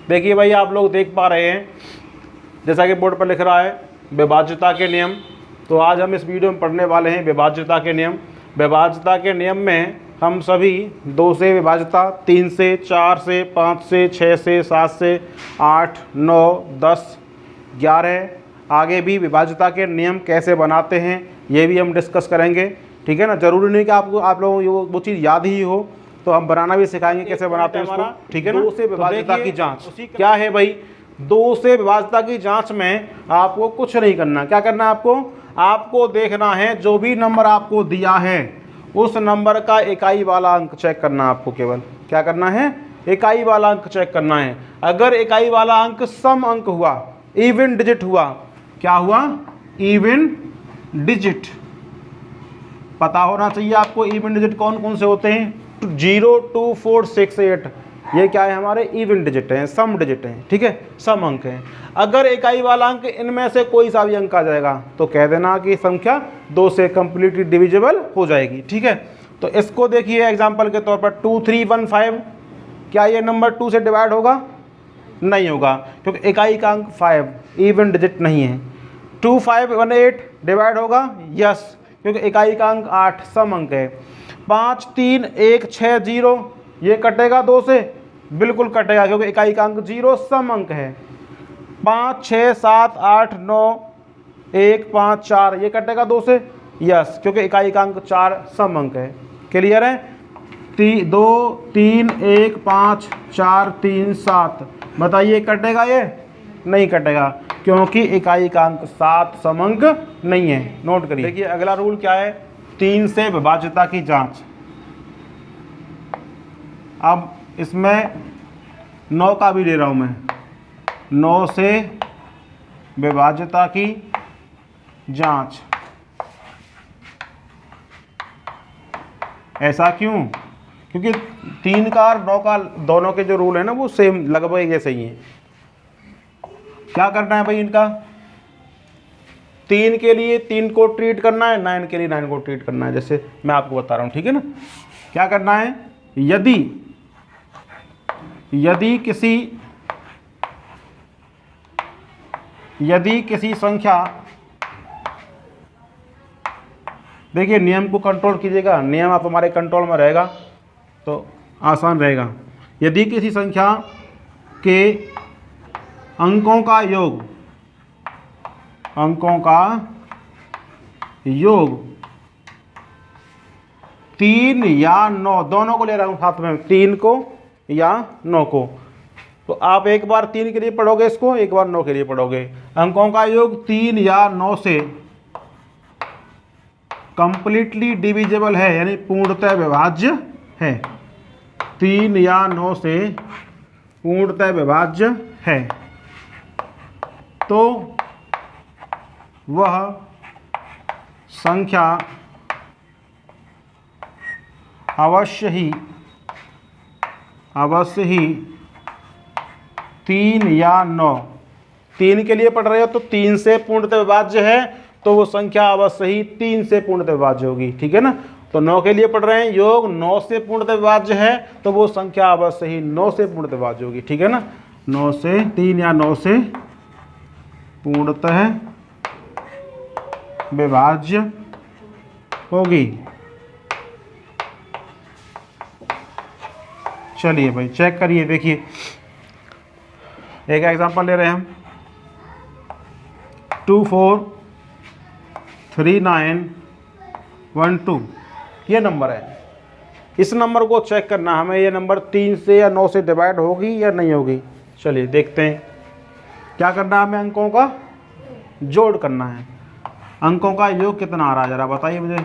देखिए भाई आप लोग देख पा रहे हैं जैसा कि बोर्ड पर लिख रहा है विभाज्यता के नियम। तो आज हम इस वीडियो में पढ़ने वाले हैं विभाज्यता के नियम। विभाज्यता के नियम में हम सभी 2 से विभाज्यता, 3 से, 4 से, 5 से, 6 से, 7 से, 8, 9, 10, 11 आगे भी विभाज्यता के नियम कैसे बनाते हैं ये भी हम डिस्कस करेंगे। ठीक है ना, ज़रूरी नहीं कि आप लोगों को वो चीज़ याद ही हो, तो हम बनाना भी सिखाएंगे कैसे बनाते हैं उसको। ठीक है ना। 2 से विभाज्यता की जांच क्या है भाई? 2 से विभाज्यता की जांच में आपको कुछ नहीं करना। क्या करना है आपको देखना है जो भी नंबर आपको दिया है उस नंबर का इकाई वाला अंक चेक करना है आपको। केवल क्या करना है? इकाई वाला अंक चेक करना है। अगर इकाई वाला अंक सम अंक हुआ, इवन डिजिट हुआ, क्या हुआ? Even digit. पता होना चाहिए आपको इवन डिजिट कौन कौन से होते हैं। 0, 2, 4, 6, 8 ये क्या है? हमारे इवन डिजिट हैं, सम डिजिट हैं। ठीक है, सम अंक हैं। अगर इकाई वाला अंक इनमें से कोई सा भी अंक आ जाएगा तो कह देना कि संख्या 2 से कंप्लीटली डिविजिबल हो जाएगी। ठीक है, तो इसको देखिए एग्जांपल के तौर पर 2, 3, 1, 5। क्या ये नंबर 2 से डिवाइड होगा? नहीं होगा, क्योंकि इकाई का अंक 5 इवन डिजिट नहीं है। 2, 5, 1, 8 डिवाइड होगा? यस, क्योंकि इकाई का अंक 8 सम अंक है। 5, 3, 1, 6, 0 ये कटेगा 2 से? बिल्कुल कटेगा, क्योंकि इकाई का अंक 0 सम अंक है। 5, 6, 7, 8, 9, 1, 5, 4 ये कटेगा 2 से? यस, क्योंकि इकाई का अंक 4 सम अंक है। क्लियर है? 2, 3, 1, 5, 4, 3, 7 बताइए कटेगा? ये नहीं कटेगा, क्योंकि इकाई का अंक 7 सम अंक नहीं है। नोट करिए। देखिए अगला रूल क्या है? 3 से विभाज्यता की जांच। अब इसमें 9 का भी ले रहा हूं मैं। 9 से विभाज्यता की जांच। ऐसा क्यों? क्योंकि 3 का और 9 का दोनों के जो रूल है ना वो सेम लगभग जैसे ही हैं। क्या करना है भाई इनका? 3 के लिए 3 को ट्रीट करना है, 9 के लिए 9 को ट्रीट करना है, जैसे मैं आपको बता रहा हूं। ठीक है ना। क्या करना है? यदि किसी संख्या, देखिए नियम को कंट्रोल कीजिएगा, नियम आप हमारे कंट्रोल में रहेगा तो आसान रहेगा। यदि किसी संख्या के अंकों का योग 3 या 9 दोनों को ले रहा हूं साथ में, 3 को या 9 को, तो आप एक बार 3 के लिए पढ़ोगे इसको, एक बार 9 के लिए पढ़ोगे। अंकों का योग 3 या 9 से कंप्लीटली डिविजिबल है, यानी पूर्णतः विभाज्य है। 3 या 9 से पूर्णतः विभाज्य है तो वह संख्या अवश्य ही 3 या 9, 3 के लिए पढ़ रहे हो तो 3 से पूर्णतः विभाज्य है तो वो संख्या अवश्य ही 3 से पूर्णतः विभाज्य होगी। ठीक है ना। तो 9 के लिए पढ़ रहे हैं, योग 9 से पूर्णतः विभाज्य है तो वो संख्या अवश्य ही 9 से पूर्णतः विभाज्य होगी। ठीक है ना। 9 से 3 या 9 से पूर्णतः विभाज्य होगी। चलिए भाई चेक करिए। देखिए एक एग्जांपल ले रहे हैं हम। 2, 4, 3, 9, 1, 2 ये नंबर है। इस नंबर को चेक करना हमें, ये नंबर 3 से या 9 से डिवाइड होगी या नहीं होगी। चलिए देखते हैं। क्या करना है हमें? अंकों का जोड़ करना है। अंकों का योग कितना आ रहा है जरा बताइए मुझे।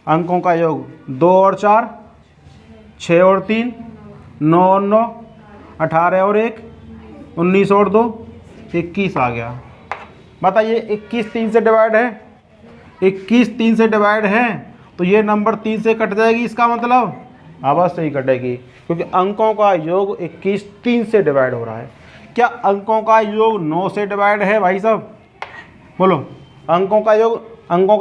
अंकों का योग 2 और 4, 6 और 3, 9 और 9, 18 और 1, 19 और 2, 21 आ गया। बताइए 21 3 से डिवाइड है? 21 3 से डिवाइड है तो ये नंबर 3 से कट जाएगी। इसका मतलब अवश्य ही कटेगी, क्योंकि अंकों का योग 21 3 से डिवाइड हो रहा है। क्या अंकों का योग 9 से डिवाइड है भाई साहब? बोलो। अंकों का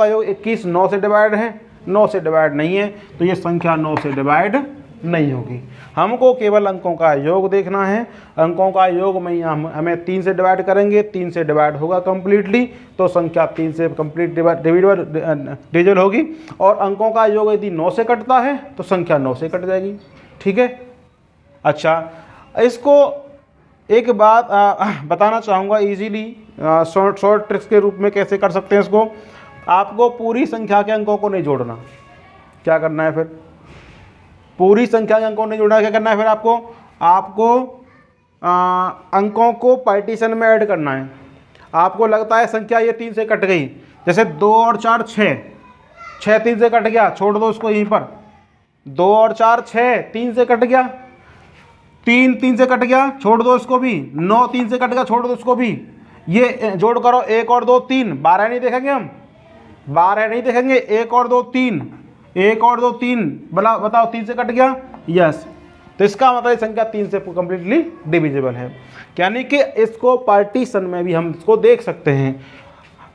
योग 21 9 से डिवाइड है? 9 से डिवाइड नहीं है तो ये संख्या 9 से डिवाइड नहीं होगी। हमको केवल अंकों का योग देखना है। अंकों का योग में यहाँ हमें 3 से डिवाइड करेंगे, 3 से डिवाइड होगा कंप्लीटली, तो संख्या 3 से कंप्लीट डिविजिबल होगी। और अंकों का योग यदि 9 से कटता है तो संख्या 9 से कट जाएगी। ठीक है। अच्छा, इसको एक बात बताना चाहूँगा इजीली शॉर्ट ट्रिक्स के रूप में कैसे कर सकते हैं इसको। आपको पूरी संख्या के अंकों को नहीं जोड़ना। क्या करना है फिर? पूरी संख्या के अंकों नहीं जोड़ना। क्या करना है फिर? आपको अंकों को पार्टीशन में ऐड करना है। आपको लगता है संख्या ये 3 से कट गई, जैसे 2 और 4 6, 6 3 से कट गया, छोड़ दो उसको यहीं पर। 2 और 4 6, 3 से कट गया, 3 3 से कट गया, छोड़ दो उसको भी। 9 3 से कट गया, छोड़ दो उसको भी। ये जोड़ करो, 1 और 2 3, 12 नहीं देखेंगे हम, 12 नहीं देखेंगे। 1 और 2 3, 1 और 2 3, बताओ 3 से कट गया, यस। तो इसका मतलब संख्या 3 से कंप्लीटली डिविजिबल है। यानी कि इसको पार्टीशन में भी हम इसको देख सकते हैं।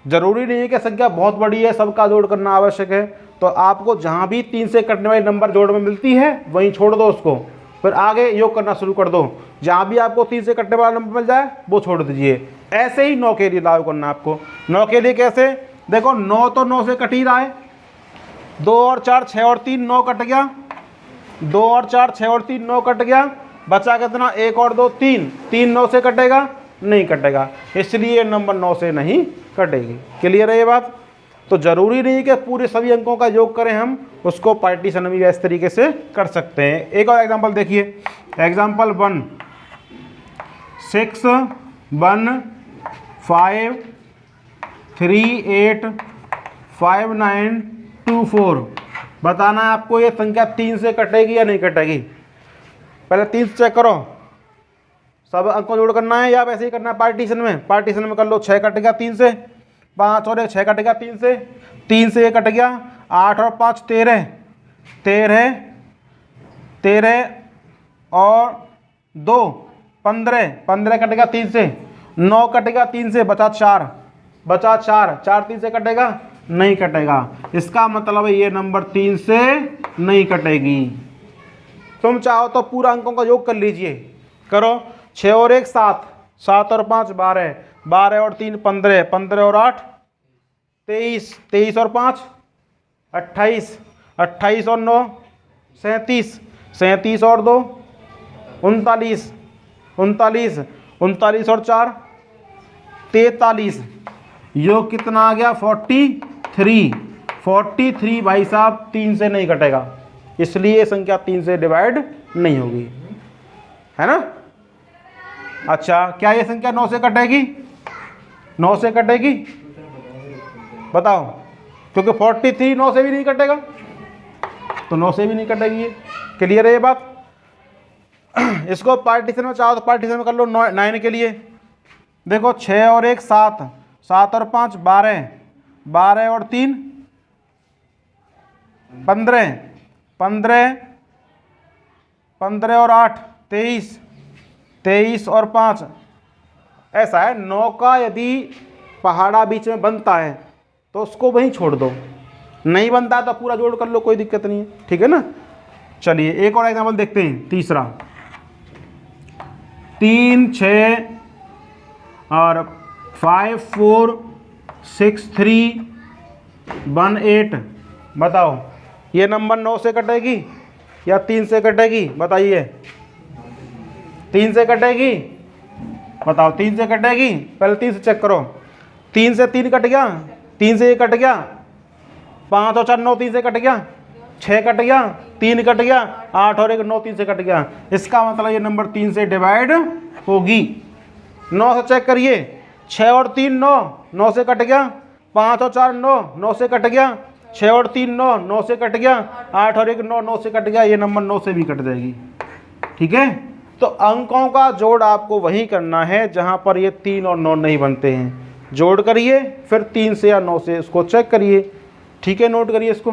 जरूरी नहीं है कि संख्या बहुत बड़ी है सबका जोड़ करना आवश्यक है। तो आपको जहाँ भी 3 से कटने वाली नंबर जोड़ में मिलती है वहीं छोड़ दो उसको, फिर आगे योग करना शुरू कर दो। जहाँ भी आपको 3 से कटने वाला नंबर मिल जाए वो छोड़ दीजिए। ऐसे ही 9 के लिए लागू करना आपको। 9 के लिए कैसे? देखो 9 तो 9 से कट ही रहा है। 2 और 4 6 और 3 9 कट गया, 2 और 4 6 और 3 9 कट गया। बचा कितना? 1 और 2 3, 3 9 से कटेगा? नहीं कटेगा, इसलिए नंबर 9 से नहीं कटेगी। क्लियर है ये बात? तो जरूरी नहीं कि पूरे सभी अंकों का योग करें हम, उसको पार्टीशन भी इस तरीके से कर सकते हैं। एक और एग्जांपल देखिए, एग्जांपल 1 6 1 5 3 8 5 9 2 4। बताना है आपको ये संख्या 3 से कटेगी या नहीं कटेगी। पहले 3 से चेक करो, सब अंकों जोड़ करना है या वैसे ही करना है पार्टीशन में? पार्टीशन में कर लो। 6 कट गया 3 से, 5 और 1 6 कट गया 3 से, 3 से 1 कट गया, 8 और 5 13, 13 13 और 2 15, 15 कट गया 3 से, 9 कट गया 3 से, बचा 4, 4 3 से कटेगा? नहीं कटेगा। इसका मतलब है ये नंबर 3 से नहीं कटेगी। तुम चाहो तो पूरा अंकों का योग कर लीजिए, करो। 6 और 1 7, 7 और 5 12, 12 और 3 15, 15 और 8 23, 23 और 5 28, 28 और 9 37, 37 और 2 39, 39, 39 और 4 43। योग कितना आ गया? 43। 43 भाई साहब 3 से नहीं कटेगा, इसलिए संख्या 3 से डिवाइड नहीं होगी, है ना। अच्छा, क्या ये संख्या 9 से कटेगी? 9 से कटेगी? बताओ, क्योंकि 43 9 से भी नहीं कटेगा, तो 9 से भी नहीं कटेगी ये। क्लियर है ये बात? इसको पार्टीशन में चाहो तो पार्टीशन में कर लो। 9 के लिए देखो, 6 और 1 7, 7 और 5 12, 12 और 3 15, 15, 15 और 8 23, 23 और 5। ऐसा है, 9 का यदि पहाड़ा बीच में बनता है तो उसको वहीं छोड़ दो, नहीं बनता है तो पूरा जोड़ कर लो, कोई दिक्कत नहीं है। ठीक है ना। चलिए एक और एग्जाम्पल देखते हैं, तीसरा। 3 6 और 5 4 6 3 1 8। बताओ ये नंबर 9 से कटेगी या 3 से कटेगी? बताइए। 3 से कटेगी? बताओ 3 से कटेगी? पहले 3 से चेक करो। 3 से 3 कट गया, 3 से 1 कट गया, 5 और 4 9 3 से कट गया, 6 कट गया, 3 कट गया, 8 और 1 9 3 से कट गया। इसका मतलब ये नंबर 3 से डिवाइड होगी। 9 से चेक करिए, 6 और 3 9, 9 से कट गया, 5 और 4 9, 9 से कट गया, 6 और 3 9, 9 से कट गया, 8 और 1 9, 9 से कट गया। ये नंबर 9 से भी कट जाएगी। ठीक है। तो अंकों का जोड़ आपको वही करना है जहां पर ये 3 और 9 नहीं बनते हैं। जोड़ करिए, फिर 3 से या 9 से इसको चेक करिए। ठीक है, नोट करिए इसको।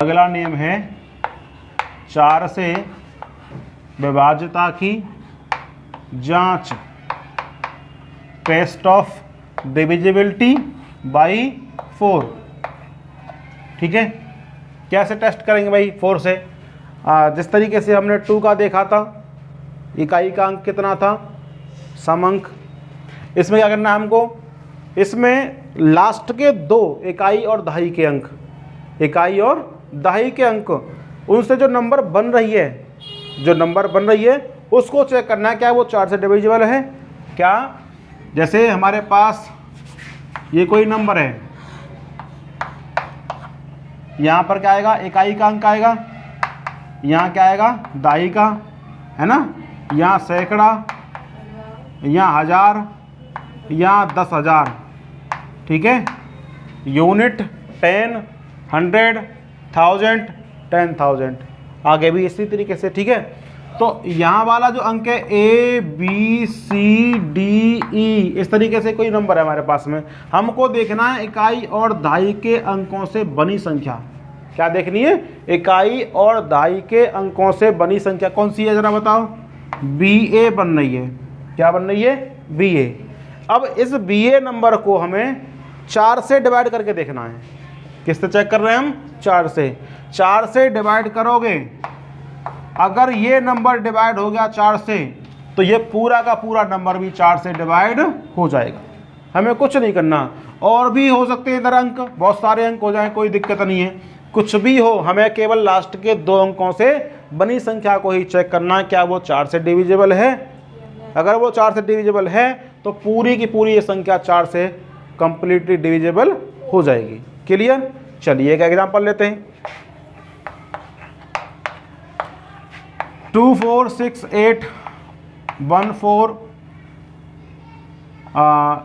अगला नियम है 4 से विभाज्यता की जांच, टेस्ट ऑफ डिविजिबिलिटी बाई 4। ठीक है, कैसे टेस्ट करेंगे भाई 4 से? जिस तरीके से हमने 2 का देखा था, इकाई का अंक कितना था, सम अंक। इसमें क्या करना है हमको, इसमें लास्ट के 2 इकाई और दहाई के अंक, इकाई और दहाई के अंक, उनसे जो नंबर बन रही है, जो नंबर बन रही है उसको चेक करना है क्या वो 4 से डिविजिबल है क्या। जैसे हमारे पास ये कोई नंबर है, यहाँ पर क्या आएगा, इकाई का अंक आएगा, यहाँ क्या आएगा, दहाई का, है ना, यहाँ सैकड़ा, यहाँ हजार, यहाँ 10,000, ठीक है। यूनिट 10, 100, 1000, 10,000, आगे भी इसी तरीके से, ठीक है। तो यहाँ वाला जो अंक है A B C D E, इस तरीके से कोई नंबर है हमारे पास में, हमको देखना है इकाई और दहाई के अंकों से बनी संख्या। क्या देखनी है, इकाई और दहाई के अंकों से बनी संख्या कौन सी है, जरा बताओ। BA बन रही है, क्या बन रही है, BA। अब इस BA नंबर को हमें 4 से डिवाइड करके देखना है। किससे चेक कर रहे हैं हम, 4 से। 4 से डिवाइड करोगे, अगर ये नंबर डिवाइड हो गया 4 से, तो ये पूरा का पूरा नंबर भी 4 से डिवाइड हो जाएगा। हमें कुछ नहीं करना, और भी हो सकते हैं इधर अंक, बहुत सारे अंक हो जाए, कोई दिक्कत नहीं है, कुछ भी हो, हमें केवल लास्ट के 2 अंकों से बनी संख्या को ही चेक करना है क्या वो 4 से डिविजिबल है। अगर वो 4 से डिविजिबल है तो पूरी की पूरी ये संख्या 4 से कंप्लीटली डिविजिबल हो जाएगी। क्लियर? चलिए एक एग्जांपल लेते हैं। 2 4 6 8 1 4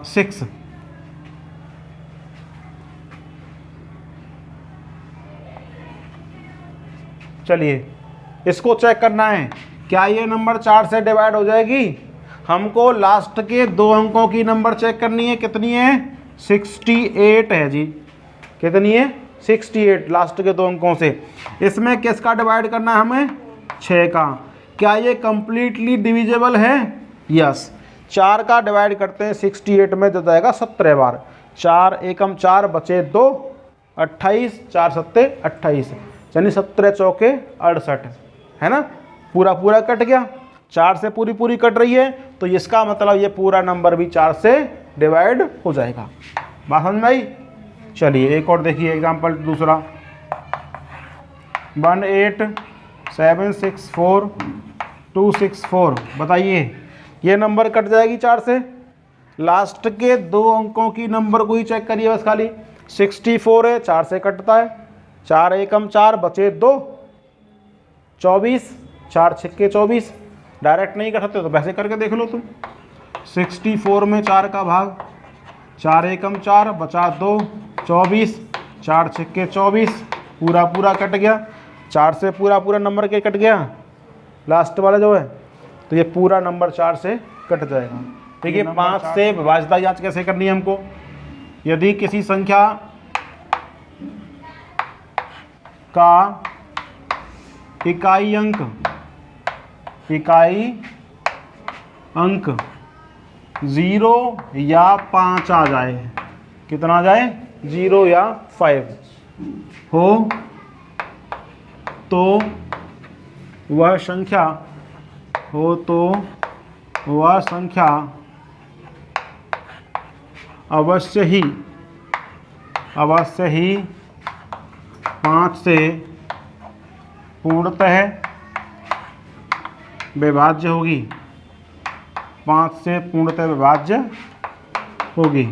6। चलिए इसको चेक करना है, क्या ये नंबर 4 से डिवाइड हो जाएगी। हमको लास्ट के 2 अंकों की नंबर चेक करनी है, कितनी है, 68 है जी। कितनी है, 68, लास्ट के 2 अंकों से। इसमें किसका डिवाइड करना है हमें, 6 का। क्या ये कंप्लीटली डिविजिबल है, यस। 4 का डिवाइड करते हैं 68 में, जो जाएगा 17 बार। 4 एकम 4 बचे 2, 28, 4 सत्ते 28, यानी 17 चौके 68, है ना। पूरा पूरा कट गया, 4 से पूरी पूरी कट रही है, तो इसका मतलब ये पूरा नंबर भी 4 से डिवाइड हो जाएगा। बात समझ में आई? चलिए एक और देखिए एग्जांपल दूसरा। 18764 बताइए, ये नंबर कट जाएगी 4 से। लास्ट के 2 अंकों की नंबर को ही चेक करिए बस खाली। 64 है, 4 से कटता है। 4 एकम 4 बचे 2, 24, 4 छक्के 24। डायरेक्ट नहीं कर सकते तो वैसे करके देख लो तुम। 64 में 4 का भाग, 4 एकम 4 बचा 2, 24, 4 छक्के 24, पूरा पूरा कट गया। 4 से पूरा पूरा नंबर के कट गया, लास्ट वाला जो है, तो ये पूरा नंबर 4 से कट जाएगा। ठीक है, 5 से विभाज्यता जांच कैसे करनी है हमको। यदि किसी संख्या का इकाई अंक 0 या 5 आ जाए, कितना आ जाए, 0 या 5 हो, तो वह संख्या अवश्य ही 5 से पूर्णतः विभाज्य होगी। 5 से पूर्णतः विभाज्य होगी।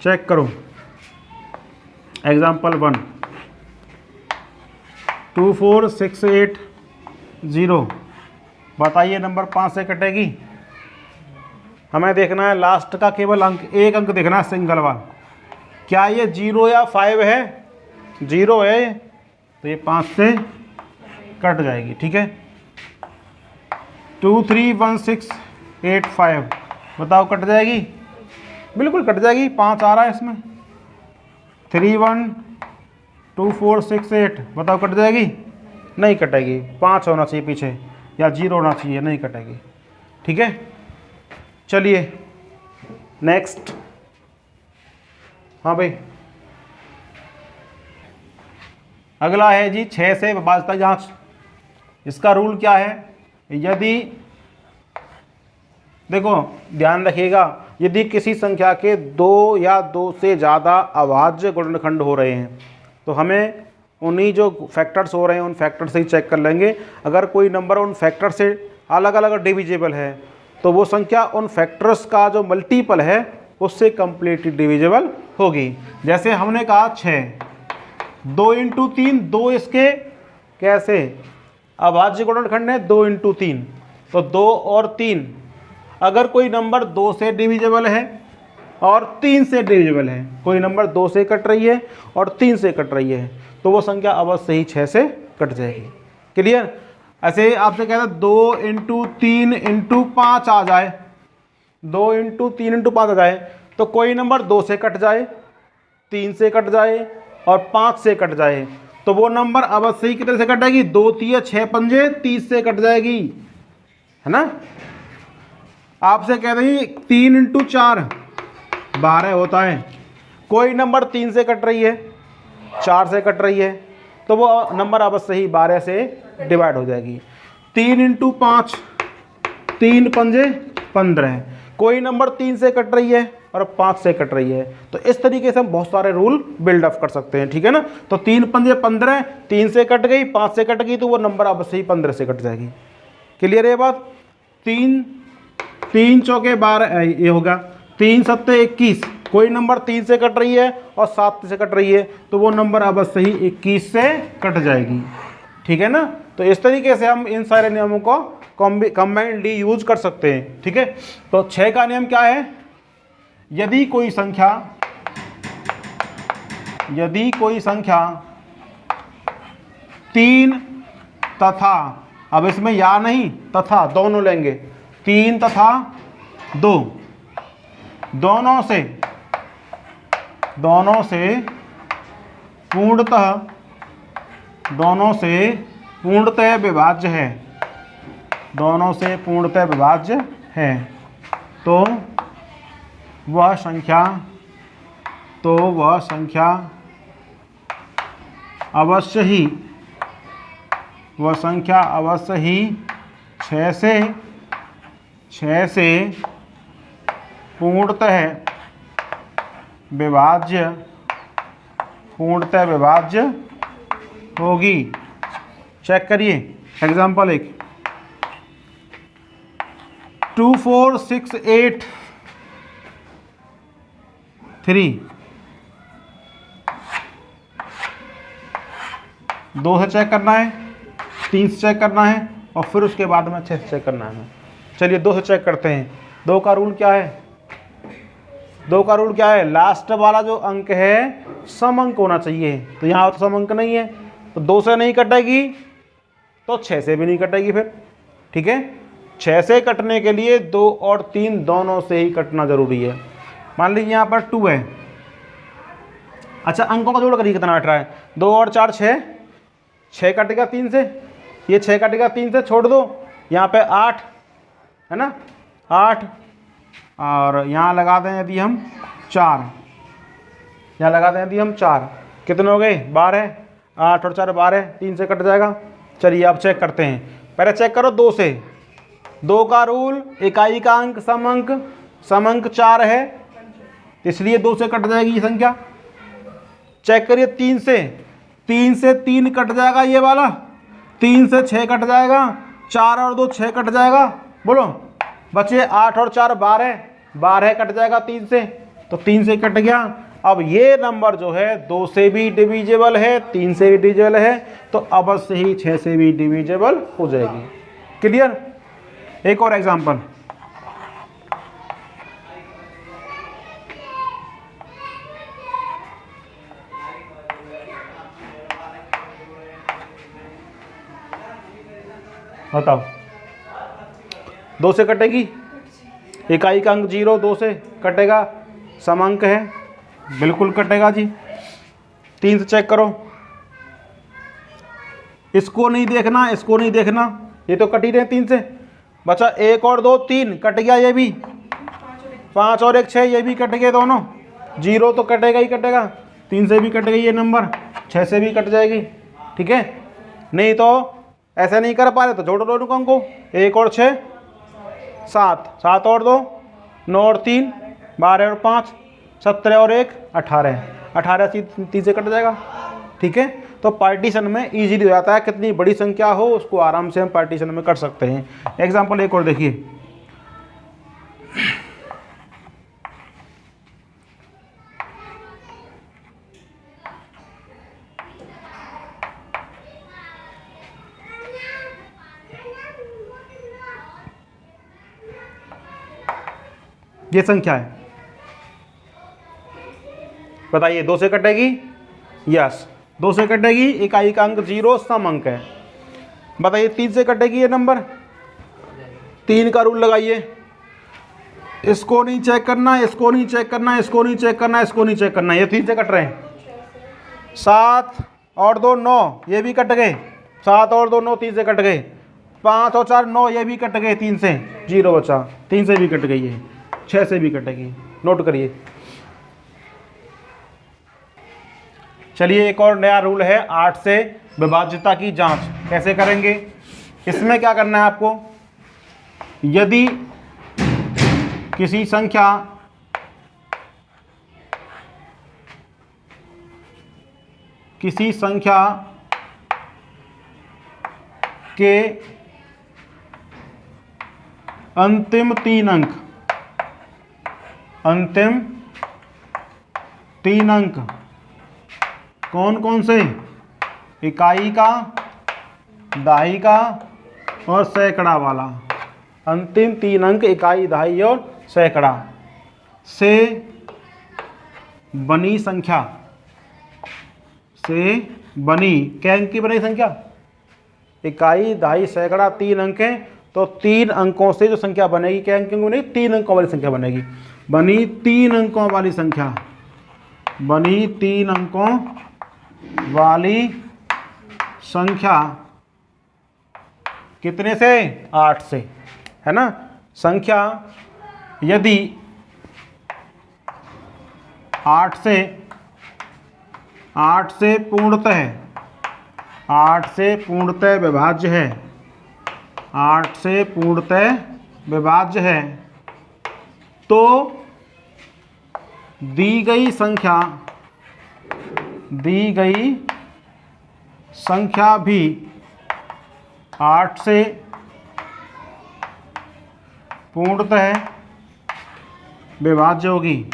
चेक करो एग्जाम्पल 1। 24680 बताइए नंबर 5 से कटेगी। हमें देखना है लास्ट का केवल अंक, एक अंक देखना है, सिंगल वन। क्या ये 0 या 5 है? 0 है, तो ये 5 से कट जाएगी। ठीक है। 231685 बताओ कट जाएगी? बिल्कुल कट जाएगी, 5 आ रहा है इसमें। 312468 बताओ कट जाएगी? नहीं कटेगी, 5 होना चाहिए पीछे, या 0 होना चाहिए, नहीं कटेगी। ठीक है, चलिए नेक्स्ट। हाँ भाई, अगला है जी 6 से विभाज्यता जांच। इसका रूल क्या है, यदि देखो ध्यान रखिएगा, यदि किसी संख्या के 2 या 2 से ज़्यादा अभाज्य गुणनखंड हो रहे हैं तो हमें उन्हीं जो फैक्टर्स हो रहे हैं उन फैक्टर से ही चेक कर लेंगे। अगर कोई नंबर उन फैक्टर से अलग अलग डिविजिबल है तो वो संख्या उन फैक्टर्स का जो मल्टीपल है उससे कंप्लीटली डिविजिबल होगी। जैसे हमने कहा 6, 2 इंटू 3, 2 इसके कैसे अभाज्य गुणनखंड है 2 इंटू 3, तो 2 और 3, अगर कोई नंबर 2 से डिविजिबल है और 3 से डिविजिबल है, कोई नंबर 2 से कट रही है और 3 से कट रही है तो वो संख्या अवश्य ही 6 से कट जाएगी। क्लियर। ऐसे आपसे कहता है 2 इंटू 3 इंटू 5 आ जाए, 2 इंटू 3 इंटू 5 आ जाए तो कोई नंबर 2 से कट जाए, 3 से कट जाए और 5 से कट जाए तो वो नंबर अवश्य ही कितने से कटेगी, 2 3 6 पंजे 30 से कट जाएगी, है ना। आपसे कह रही 3 इंटू 4 12 होता है, कोई नंबर 3 से कट रही है, 4 से कट रही है तो वो नंबर अवश्य ही 12 से डिवाइड हो जाएगी। 3 इंटू 5 3 पंजे 15, कोई नंबर 3 से कट रही है और 5 से कट रही है। तो इस तरीके से हम बहुत सारे रूल बिल्डअप कर सकते हैं, ठीक है ना। तो 3 पंजे 15, 3 से कट गई, 5 से कट गई तो वो नंबर अवश्य ही 15 से कट जाएगी। क्लियर है ये बात। 3 चौके 12 ये होगा, 3 सत्ते 21, कोई नंबर 3 से कट रही है और 7 से कट रही है तो वो नंबर अवश्य ही 21 से कट जाएगी, ठीक है ना। तो इस तरीके से हम इन सारे नियमों को कंबाइंडली यूज कर सकते हैं, ठीक है। तो 6 का नियम क्या है, यदि कोई संख्या 3 तथा, अब इसमें या नहीं तथा दोनों लेंगे, 3 तथा 2 दोनों से पूर्णतः विभाज्य है, दोनों से पूर्णतः विभाज्य है तो वह संख्या अवश्य ही 6 से पूर्णतः विभाज्य होगी। चेक करिए एग्जाम्पल 1, 2 4 6 8 3, 2 से चेक करना है, 3 से चेक करना है और फिर उसके बाद में 6 से चेक करना है। चलिए 2 से चेक करते हैं। 2 का रूल क्या है, 2 का रूल क्या है, लास्ट वाला जो अंक है सम अंक होना चाहिए, तो यहाँ तो सम अंक नहीं है तो 2 से नहीं कटेगी तो 6 से भी नहीं कटेगी फिर, ठीक है। 6 से कटने के लिए 2 और 3 दोनों से ही कटना जरूरी है। मान लीजिए यहाँ पर 2 है, अच्छा अंकों का जोड़ करिए कितना बैठ रहा है, 2 और 4 6 कटेगा 3 से, ये 6 कटेगा 3 से, छोड़ दो, यहाँ पे 8 है ना, 8 और यहाँ लगा दें यदि हम 4, यहाँ लगा दें यदि हम 4, कितने हो गए 12, 8 और 4 12, 3 से कट जाएगा। चलिए अब चेक करते हैं, पहले चेक करो 2 से। 2 का रूल, इकाई का अंक सम अंक 4 है इसलिए 2 से कट जाएगी ये संख्या। चेक करिए 3 से 3 कट जाएगा ये वाला, 3 से 6 कट जाएगा, 4 और 2 6 कट जाएगा, बोलो बचे 8 और 4 12 कट जाएगा 3 से, तो 3 से कट गया। अब ये नंबर जो है 2 से भी डिविजिबल है, 3 से भी डिविजिबल है तो अवश्य ही 6 से भी डिविजिबल हो जाएगी। क्लियर। एक और एग्जांपल, बताओ 2 से कटेगी, इकाई का अंक 0, 2 से कटेगा, सम अंक है, बिल्कुल कटेगा जी। 3 से चेक करो, इसको नहीं देखना, इसको नहीं देखना, ये तो कट ही रहे 3 से, बचा 1 और 2 3 कट गया, ये भी 5 और 1 6 ये भी कट गए दोनों, 0 तो कटेगा ही कटेगा, 3 से भी कट गई ये नंबर, 6 से भी कट जाएगी, ठीक है। नहीं तो ऐसे नहीं कर पा रहे तो जोड़ दो अंकों को, 1 और 6 7, 7 और 2 9 और 3 12 और 5 17 और 1 18, 18 3 से कट जाएगा, ठीक है। तो पार्टीशन में इजीली हो जाता है, कितनी बड़ी संख्या हो उसको आराम से हम पार्टीशन में कर सकते हैं। एग्जाम्पल एक और देखिए, ये संख्या है, बताइए 2 से कटेगी, यस 2 से कटेगी, इकाई का अंक 0 सम अंक है। बताइए 3 से कटेगी ये नंबर, 3 का रूल लगाइए, इसको नहीं चेक करना, इसको नहीं चेक करना, इसको नहीं चेक करना, इसको नहीं चेक करना, ये 3 से कट रहे हैं। 7 और 2 9, ये भी कट गए, 7 और 2 9 3 से कट गए, 5 और 4 9, ये भी कट गए, 3 से 0 बचा, 3 से भी कट गई है, 6 से भी कटेगी, नोट करिए। चलिए एक और नया रूल है, 8 से विभाज्यता की जांच कैसे करेंगे। इसमें क्या करना है आपको, यदि किसी संख्या के अंतिम 3 अंक कौन कौन से, इकाई का, दहाई का और सैकड़ा वाला, अंतिम 3 अंक इकाई, दहाई और सैकड़ा से बनी संख्या, से बनी, क्या अंक की बनी संख्या, इकाई, दहाई, सैकड़ा 3 अंक हैं, तो 3 अंकों से जो संख्या बनेगी, क्या अंक बनेगी, 3 अंकों वाली संख्या बनेगी। बनी 3 अंकों वाली संख्या, बनी 3 अंकों वाली संख्या कितने से, 8 से, है ना। संख्या यदि 8 से पूर्णतः विभाज्य है, 8 से पूर्णतः विभाज्य है, तो दी गई संख्या भी 8 से पूर्णतः विभाज्य होगी,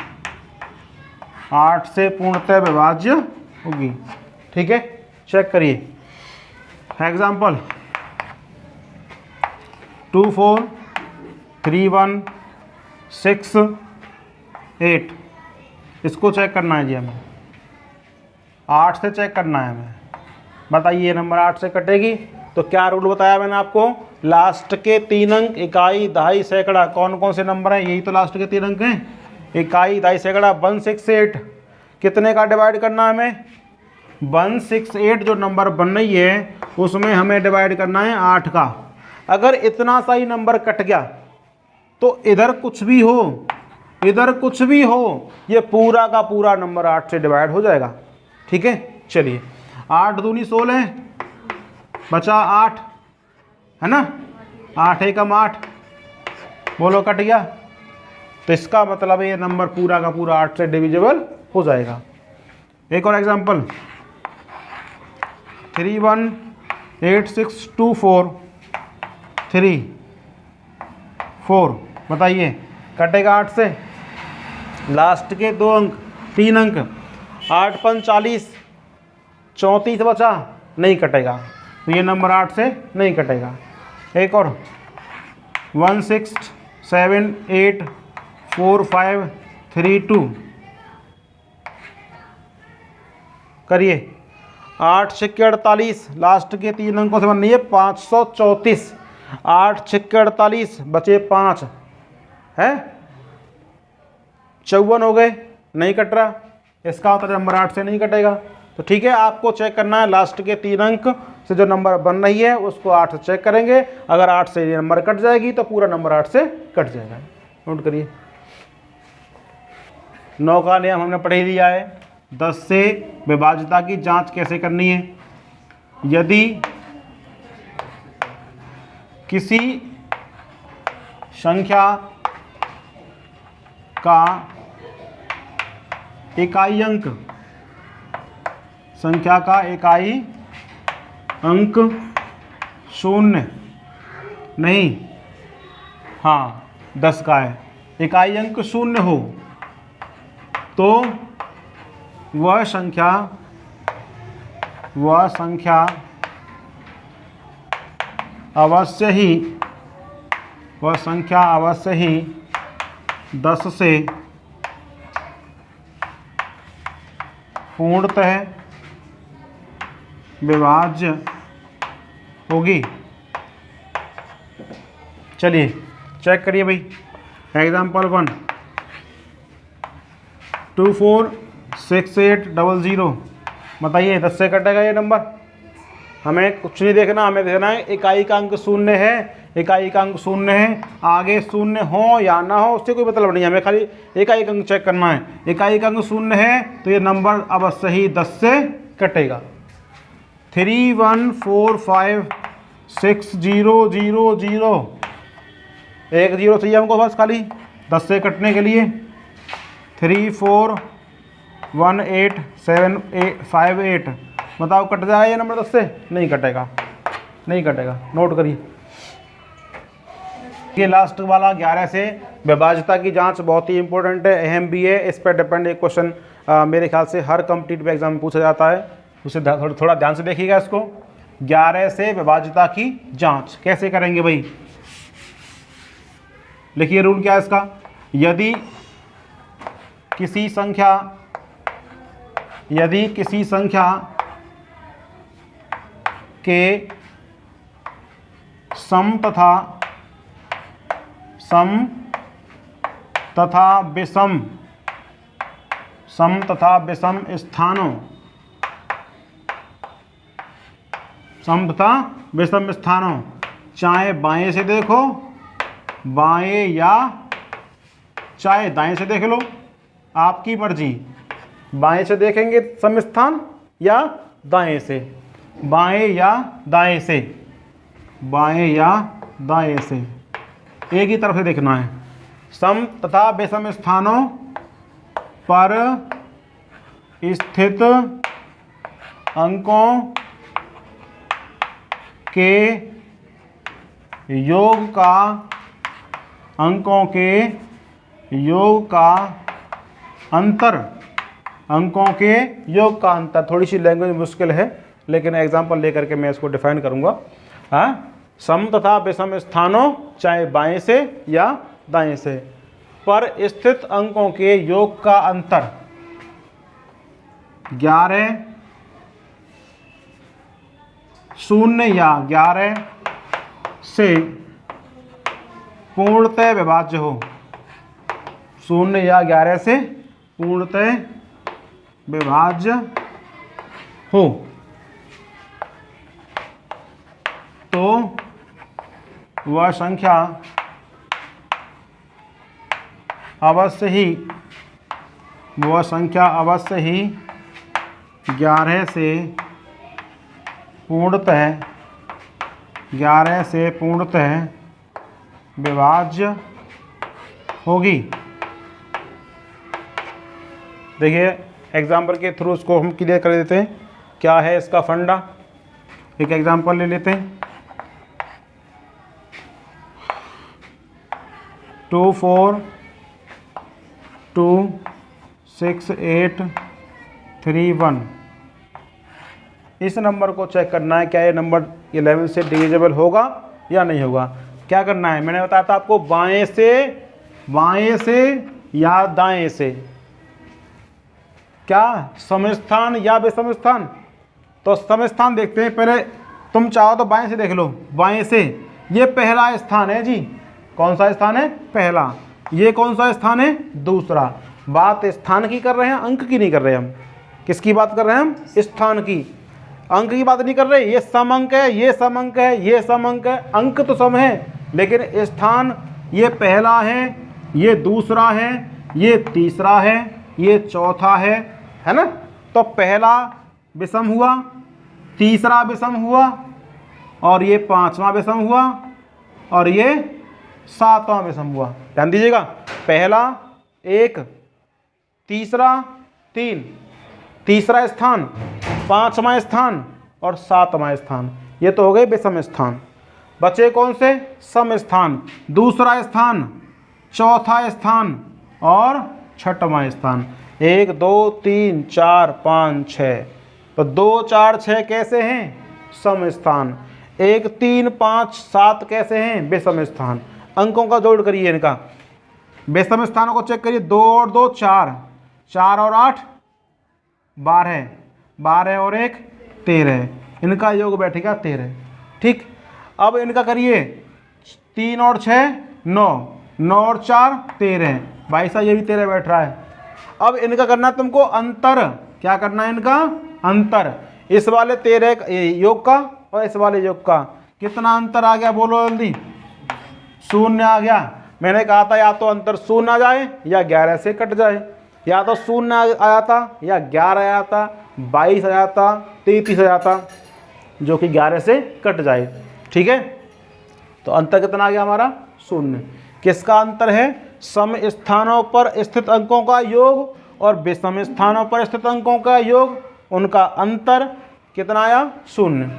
8 से पूर्णतः विभाज्य होगी, ठीक है। चेक करिए, एग्जाम्पल 2 4 3 1 6 8, इसको चेक करना है जी हमें, 8 से चेक करना है हमें। बताइए ये नंबर 8 से कटेगी, तो क्या रूल बताया मैंने आपको, लास्ट के 3 अंक इकाई, दहाई, सैकड़ा, कौन कौन से नंबर हैं, यही तो लास्ट के 3 अंक हैं, इकाई, दहाई, सैकड़ा। 168 कितने का डिवाइड करना है हमें, 168 जो नंबर बन रही है उसमें हमें डिवाइड करना है 8 का। अगर इतना सा ही नंबर कट गया तो इधर कुछ भी हो, इधर कुछ भी हो, ये पूरा का पूरा नंबर 8 से डिवाइड हो जाएगा, ठीक है। चलिए 8 दूनी 16, बचा 8, है ना, 8 एकम 8, बोलो कट गया, तो इसका मतलब ये नंबर पूरा का पूरा 8 से डिविजिबल हो जाएगा। एक और एग्जांपल 3 1 8 6 2 4 3 4, बताइए कटेगा 8 से, लास्ट के 2 अंक 3 अंक, 8 5 40, 34 बचा, नहीं कटेगा, तो ये नंबर 8 से नहीं कटेगा। एक और 1 6 7 8 4 5 3 2, करिए 8 6 48, लास्ट के 3 अंकों से बननी है 534, 8 6 48 बचे 5 है, 54 हो गए, नहीं कट रहा, इसका मतलब नंबर 8 से नहीं कटेगा। तो ठीक है, आपको चेक करना है लास्ट के 3 अंक से जो नंबर बन रही है उसको 8 से चेक करेंगे, अगर 8 से ये नंबर कट जाएगी तो पूरा नंबर 8 से कट जाएगा। नोट करिए, 9 का नियम हमने पढ़ ही लिया है। 10 से विभाज्यता की जांच कैसे करनी है, यदि किसी संख्या का इकाई अंक, संख्या का इकाई अंक 0 नहीं, हाँ 10 का है, इकाई अंक 0 हो तो वह संख्या अवश्य ही 10 से पूर्णतः विभाज्य होगी। चलिए चेक करिए भाई, एग्जाम्पल 1 246800, बताइए 10 से कटेगा ये नंबर? हमें कुछ नहीं देखना, हमें देखना है इकाई का अंक 0 है, इकाई का अंक 0 है, आगे 0 हो या ना हो उससे कोई मतलब नहीं, हमें खाली इकाई का अंक चेक करना है। इकाई का अंक 0 है तो ये नंबर अवश्य ही 10 से कटेगा। 31456000, एक जीरो चाहिए हमको बस खाली 10 से कटने के लिए। 341858, बताओ कट जाएगा ये नंबर 10 से? नहीं कटेगा, नहीं कटेगा, नोट करिए। ये लास्ट वाला 11 से विभाज्यता की जांच बहुत ही इंपॉर्टेंट है, अहम भी है, इस पर डिपेंड एक क्वेश्चन मेरे ख्याल से हर कॉम्पिटिटिव एग्जाम में पूछा जाता है, उसे थोड़ा ध्यान से देखिएगा इसको। 11 से विभाज्यता की जांच कैसे करेंगे भाई? लिखिए रूल क्या है इसका। यदि किसी संख्या के सम तथा विषम स्थानों, चाहे बाएं से देखो, बाएं या चाहे दाएं से देख लो, आपकी मर्जी। बाएं से देखेंगे सम स्थान या दाएं से, बाएं या दाएं से, बाएं या दाएं से, एक ही तरफ से देखना है। सम तथा विषम स्थानों पर स्थित अंकों के योग का अंतर, थोड़ी सी लैंग्वेज मुश्किल है लेकिन एग्जांपल लेकर के मैं इसको डिफाइन करूंगा। हाँ, सम तथा विषम स्थानों चाहे बाएं से या दाएं से पर स्थित अंकों के योग का अंतर 11 0 या 11 से पूर्णतः विभाज्य हो, 0 या 11 से पूर्णतः विभाज्य हो तो वह संख्या अवश्य ही 11 से पूर्णतः विभाज्य होगी। देखिए एग्जाम्पल के थ्रू उसको हम क्लियर कर देते हैं, क्या है इसका फंडा। एक एग्जाम्पल ले लेते हैं। 24268131, इस नंबर को चेक करना है क्या ये नंबर 11 से डिविजिबल होगा या नहीं होगा। क्या करना है, मैंने बताया था आपको, बाएं से या दाएं से, क्या समस्थान या विषम स्थान। तो समस्थान देखते हैं पहले, तुम चाहो तो बाएं से देख लो, बाएं से ये पहला स्थान है जी। कौन सा स्थान है? पहला। ये कौन सा स्थान है? दूसरा। बात स्थान की कर रहे हैं, अंक की नहीं कर रहे हम। किसकी बात कर रहे हैं हम? स्थान की, अंक की बात नहीं कर रहे। ये सम अंक है, ये सम अंक है, ये सम अंक है, अंक तो सम है लेकिन स्थान ये पहला है, ये दूसरा है, ये तीसरा है, ये चौथा है ना। तो पहला विषम हुआ, तीसरा विषम हुआ, और ये पांचवा विषम हुआ, और ये सातवां विषम हुआ। ध्यान दीजिएगा, पहला 1, तीसरा 3, तीसरा स्थान, पांचवा स्थान और सातवां स्थान, ये तो हो गए विषम स्थान। बचे कौन से? सम स्थान, दूसरा स्थान, चौथा स्थान और छठवां स्थान। 1 2 3 4 5 6, तो 2 4 6 कैसे हैं? सम स्थान। 1 3 5 7 कैसे हैं? विषम स्थान। अंकों का जोड़ करिए इनका, विषम स्थानों को चेक करिए। 2 और 2 4, 4 और 8 12, 12 और 1 13, इनका योग बैठेगा 13। ठीक, अब इनका करिए 3 और 6 9, 9 और 4 13, भाई साहब ये भी 13 बैठ रहा है। अब इनका करना तुमको अंतर, क्या करना है इनका? अंतर। इस वाले 13 योग का और इस वाले योग का कितना अंतर आ गया? बोलो जल्दी। 0 आ गया। मैंने कहा था या तो अंतर 0 आ जाए या 11 से कट जाए, या तो 0 आया था या 11 आया था, 22 आया था, 33 आया था, जो कि 11 से कट जाए। ठीक है, तो अंतर कितना आ गया हमारा? 0। किसका अंतर है? सम स्थानों पर स्थित अंकों का योग और विषम स्थानों पर स्थित अंकों का योग, उनका अंतर कितना आया? 0।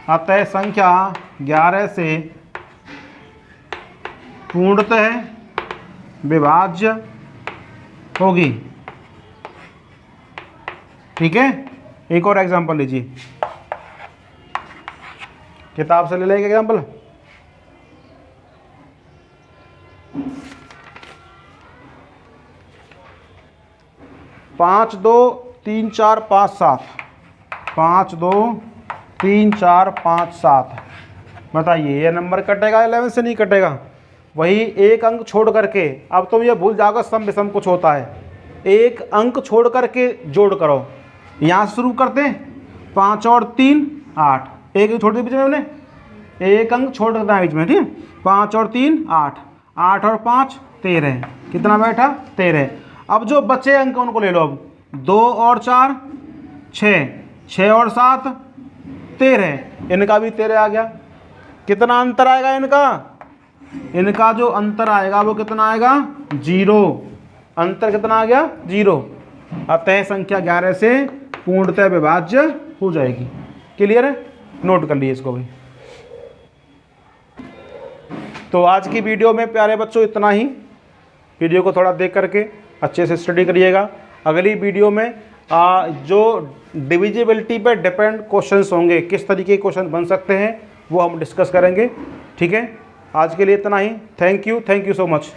अतः संख्या 11 से पूर्णतः विभाज्य होगी। ठीक है, एक और एग्जांपल लीजिए, किताब से ले लेंगे एग्जांपल। पाँच 2 3 4 5 7, 5 2 3 4 5 7, बताइए ये नंबर कटेगा 11 से? नहीं कटेगा। वही एक अंक छोड़ करके, अब तुम ये भूल जाओगे सम विषम कुछ होता है, एक अंक छोड़ करके जोड़ करो। यहाँ से शुरू करते हैं, 5 और 3 8, एक छोड़ दिया बीच में, हमने एक अंक छोड़ देता है बीच में। ठीक है, 5 और 3 8, 8 और 5 13, कितना बैठा? 13। अब जो बचे अंक उनको ले लो। अब 2 और 4 6, 6 और 7 13, इनका भी 13 आ गया। कितना अंतर आएगा इनका? इनका जो अंतर आएगा वो कितना आएगा? 0। अंतर कितना आ गया? 0। अतः संख्या 11 से पूर्णतः विभाज्य हो जाएगी। क्लियर है? नोट कर लिए इसको भी। तो आज की वीडियो में प्यारे बच्चों इतना ही। वीडियो को थोड़ा देख करके अच्छे से स्टडी करिएगा। अगली वीडियो में जो डिविजिबिलिटी पे डिपेंड क्वेश्चंस होंगे, किस तरीके के क्वेश्चन बन सकते हैं, वो हम डिस्कस करेंगे। ठीक है, आज के लिए इतना ही। Thank you so much.